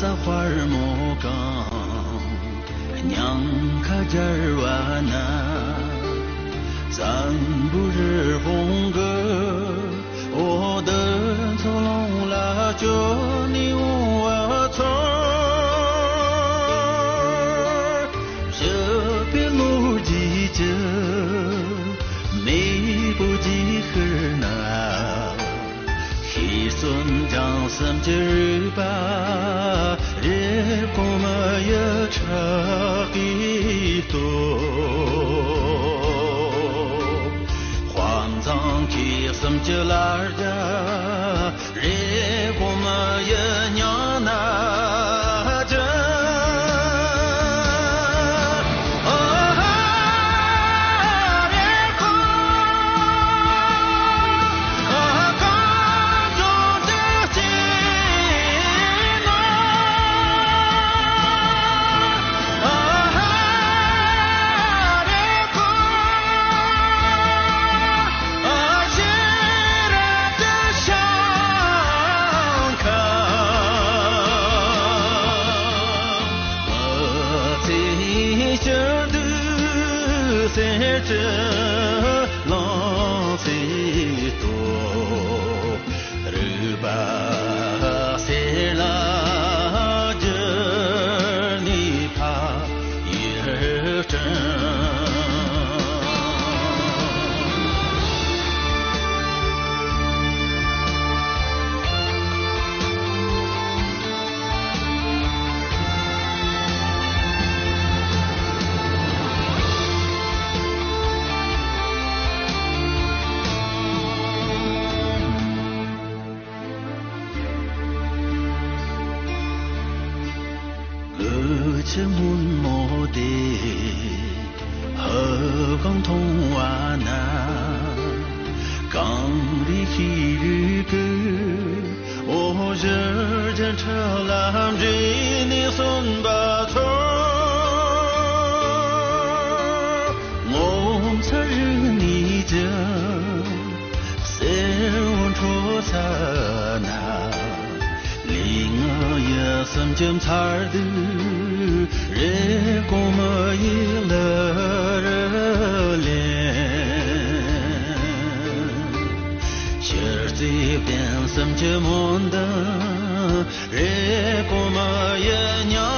花儿莫刚，娘卡家儿瓦那，咱不是红歌，我的走龙啦，就你我错，这边路几着，没不几河那。손 장섬 지르바 레고마야 차기도 환상 기섬 지라자 레고마야 냐나자这浪费多，日巴塞拉这你怕也真。这门莫的河港通瓦那，港里去日个，我这间车拉着你送把头，我才日你家，谁问出啥那，另外也三间菜的。रेकोमा ये लरले शर्ते प्यान समझ मोंदा रेकोमा ये न्या